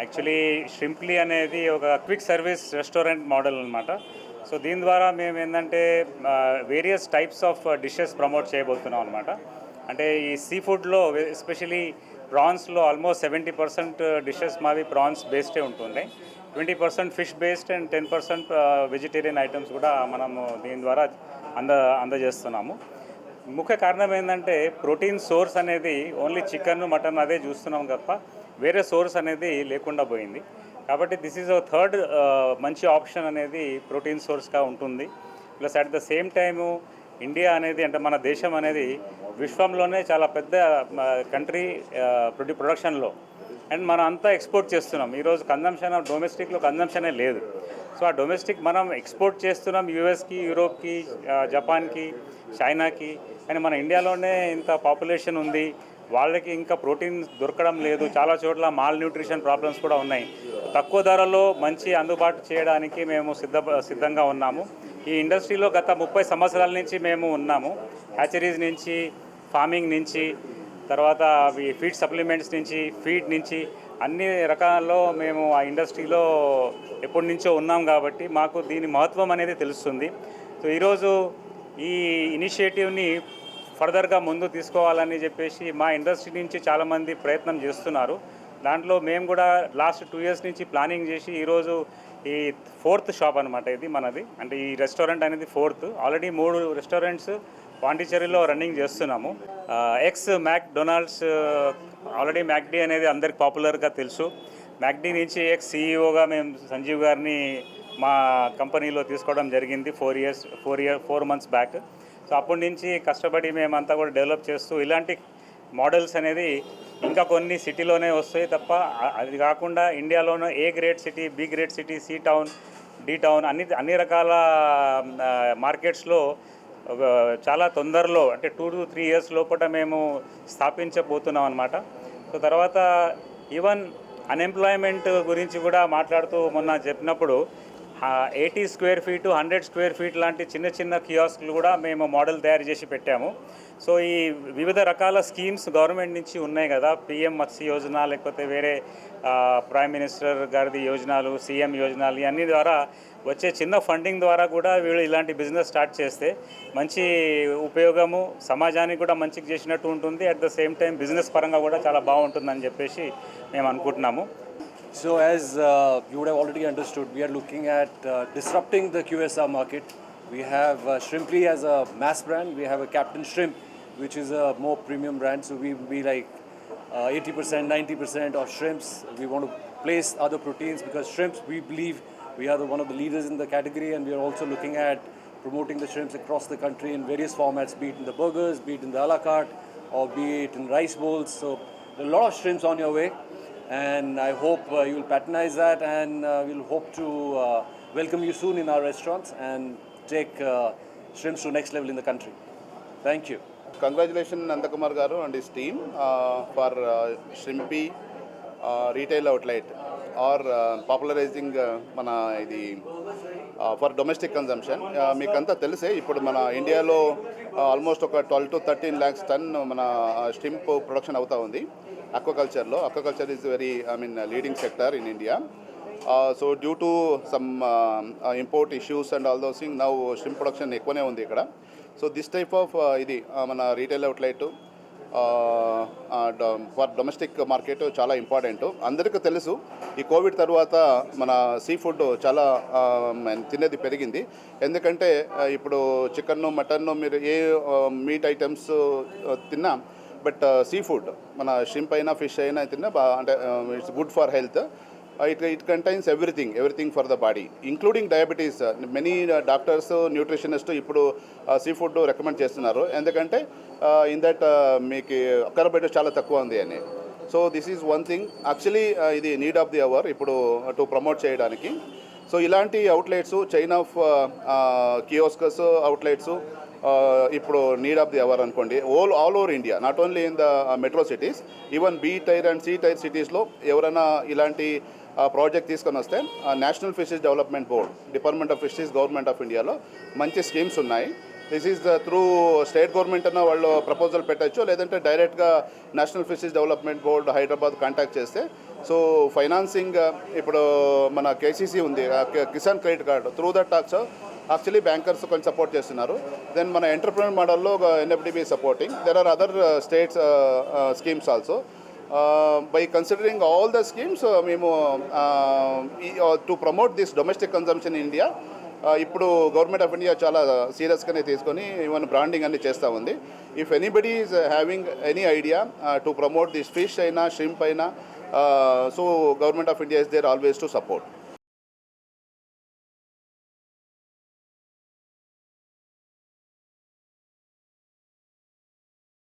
Actually ష్రింప్లీ అనేది ఒక quick service restaurant model అనమాట. సో దీని ద్వారా మేము ఏంటంటే various types of dishes promote చేయబోతున్నాం అనమాట. అంటే ఈ సీ ఫుడ్లో ఎస్పెషలీ ప్రాన్స్లో ఆల్మోస్ట్ 70% డిషెస్ మావి ప్రాన్స్ బేస్డే ఉంటుంది. 20% fish based and 10% vegetarian items కూడా మనము దీని ద్వారా అందజేస్తున్నాము. ముఖ్య కారణం ఏంటంటే ప్రోటీన్ సోర్స్ అనేది ఓన్లీ చికెన్ మటన్ అదే చూస్తున్నాం తప్ప వేరే సోర్స్ అనేది లేకుండా పోయింది. కాబట్టి దిస్ ఈజ్ థర్డ్ మంచి ఆప్షన్ అనేది ప్రోటీన్ సోర్స్గా ఉంటుంది. Plus at the same time India అనేది అంటే మన దేశం అనేది విశ్వంలోనే చాలా పెద్ద కంట్రీ ప్రొడక్షన్లో. అండ్ మనం అంతా ఎక్స్పోర్ట్ చేస్తున్నాం. ఈరోజు కన్జంప్షన్ డొమెస్టిక్లో కన్జంప్షనే లేదు. సో ఆ డొమెస్టిక్ మనం ఎక్స్పోర్ట్ చేస్తున్నాం యూఎస్కి, యూరోప్కి, జపాన్కి, చైనాకి. కానీ మన ఇండియాలోనే ఇంత పాపులేషన్ ఉంది, వాళ్ళకి ఇంకా ప్రోటీన్ దొరకడం లేదు. చాలా చోట్ల మాల్ న్యూట్రిషన్ ప్రాబ్లమ్స్ కూడా ఉన్నాయి. తక్కువ ధరలో మంచి అందుబాటు చేయడానికి మేము సిద్ధంగా ఉన్నాము. ఈ ఇండస్ట్రీలో గత 30 సంవత్సరాల నుంచి మేము ఉన్నాము. హ్యాచరీస్ నుంచి, ఫార్మింగ్ నుంచి, తర్వాత ఫీడ్ సప్లిమెంట్స్ నుంచి, ఫీడ్ నుంచి అన్ని రకాల్లో మేము ఆ ఇండస్ట్రీలో ఎప్పటి నుంచో ఉన్నాం కాబట్టి మాకు దీని మహత్వం అనేది తెలుస్తుంది. సో ఈరోజు ఈ ఇనిషియేటివ్ని ఫర్దర్గా ముందు తీసుకోవాలని చెప్పేసి మా ఇండస్ట్రీ నుంచి చాలామంది ప్రయత్నం చేస్తున్నారు. దాంట్లో మేము కూడా లాస్ట్ 2 years నుంచి ప్లానింగ్ చేసి ఈరోజు ఈ 4th షాప్ అనమాట ఇది మనది. అంటే ఈ రెస్టారెంట్ అనేది 4th. ఆల్రెడీ 3 రెస్టారెంట్స్ పాండిచ్చేరిలో రన్నింగ్ చేస్తున్నాము. ఎక్స్ మ్యాక్డొనాల్డ్స్, ఆల్రెడీ మ్యాక్డీ అనేది అందరికి పాపులర్గా తెలుసు. మ్యాక్డీ నుంచి ఎక్స్ సీఈఓగా మేము సంజీవ్ గారిని మా కంపెనీలో తీసుకోవడం జరిగింది 4 months బ్యాక్. సో అప్పటి నుంచి కష్టపడి మేమంతా కూడా డెవలప్ చేస్తూ ఇలాంటి మోడల్స్ అనేది ఇంకా కొన్ని సిటీలోనే వస్తాయి తప్ప అది కాకుండా ఇండియాలోనూ A grade city, B grade city, C town, D town అన్ని రకాల మార్కెట్స్లో చాలా తొందరలో అంటే 2 to 3 years లోపల మేము స్థాపించబోతున్నాం అనమాట. సో తర్వాత ఈవెన్ అన్ఎంప్లాయ్మెంట్ గురించి కూడా మాట్లాడుతూ మొన్న చెప్పినప్పుడు 80 square feet, 100 square feet లాంటి చిన్న చిన్న కియాస్క్లు కూడా మేము మోడల్ తయారు చేసి పెట్టాము. సో ఈ వివిధ రకాల స్కీమ్స్ గవర్నమెంట్ నుంచి ఉన్నాయి కదా, పిఎం మత్స్య యోజన, లేకపోతే వేరే ప్రైమ్ మినిస్టర్ గారిది యోజనాలు, సీఎం యోజనాలు, ఇవన్నీ ద్వారా వచ్చే చిన్న ఫండింగ్ ద్వారా కూడా వీళ్ళు ఇలాంటి బిజినెస్ స్టార్ట్ చేస్తే మంచి ఉపయోగము, సమాజానికి కూడా మంచిగా చేసినట్టు ఉంటుంది. At the same time business పరంగా కూడా చాలా బాగుంటుందని చెప్పేసి మేము అనుకుంటున్నాము. So as you would have already understood, we are looking at disrupting the QSR market. We have Shrimply as a mass brand. We have a Captain Shrimp, which is a more premium brand. So we will be like 80%, 90% of shrimps. We want to place other proteins because shrimps, we believe we are one of the leaders in the category, and we are also looking at promoting the shrimps across the country in various formats, be it in the burgers, be it in the a la carte, or be it in rice bowls. So there are a lot of shrimps on your way. And I hope you will patronize that, and we'll hope to welcome you soon in our restaurants and take shrimps to next level in the country. Thank you. Congratulations Nandakumar garu and his team for Shrimpy retail outlet or popularizing mana idi for domestic consumption. మీకంతా తెలిసే ఇప్పుడు మన ఇండియాలో almost ఒక 12 to 13 lakhs ton మన shrimp production అవుతా ఉంది. Aquaculture is very, leading sector in India. So due to some import issues and all those things, now shrimp production ఎక్కువనే ఉంది ఇక్కడ. So this type of ఇది మన retail outlet for domestic market చాలా important. అందరికీ తెలుసు ఈ కోవిడ్ తర్వాత మన సీ ఫుడ్ చాలా తినేది పెరిగింది. ఎందుకంటే ఇప్పుడు చికెన్, మటన్, మీరు ఏ మీట్ ఐటమ్స్ తిన్నా, బట్ సీ ఫుడ్ మన షింప్ అయినా, ఫిష్ అయినా తిన్నా అంటే it's good for health. It contains everything for the body, including diabetes. Many doctors, nutritionists ఇప్పుడు సీ ఫుడ్ రికమెండ్ చేస్తున్నారు. ఎందుకంటే ఇన్ దట్ మీకు కార్బోహైడ్రేట్ చాలా తక్కువ ఉంది అని. So this is one thing actually ఇది నీడ్ ఆఫ్ ది అవర్ ఇప్పుడు టు ప్రమోట్ చేయడానికి. సో ఇలాంటి outlets, chain of kiosks outlets ఇప్పుడు నీడ్ ఆఫ్ ది అవర్ అనుకోండి. All over India, not only in the metro cities, even B tier and C tier సిటీస్లో ఎవరైనా ఇలాంటి project తీసుకొని వస్తే national fisheries development board, department of fisheries, government of ఇండియాలో మంచి schemes ఉన్నాయి. This is through state government అన్న వాళ్ళు ప్రపోజల్ పెట్టచ్చు, లేదంటే డైరెక్ట్గా national fisheries development board Hyderabad contact చేస్తే సో ఫైనాన్సింగ్ ఇప్పుడు మన కేసీసీ ఉంది, Kisan credit card, through that tax actually bankers కొంచెం సపోర్ట్ చేస్తున్నారు. దెన్ మన ఎంటర్ప్రెన్యూర్ మోడల్లో NFDB supporting, there are other states schemes also. By considering all the schemes, మేము to promote this domestic consumption in India ఇప్పుడు government of India చాలా సీరియస్గానే తీసుకొని even branding అన్ని చేస్తూ ఉంది. If anybody is having any idea to promote this fish అయినా shrimp అయినా, so government of India is there always to support.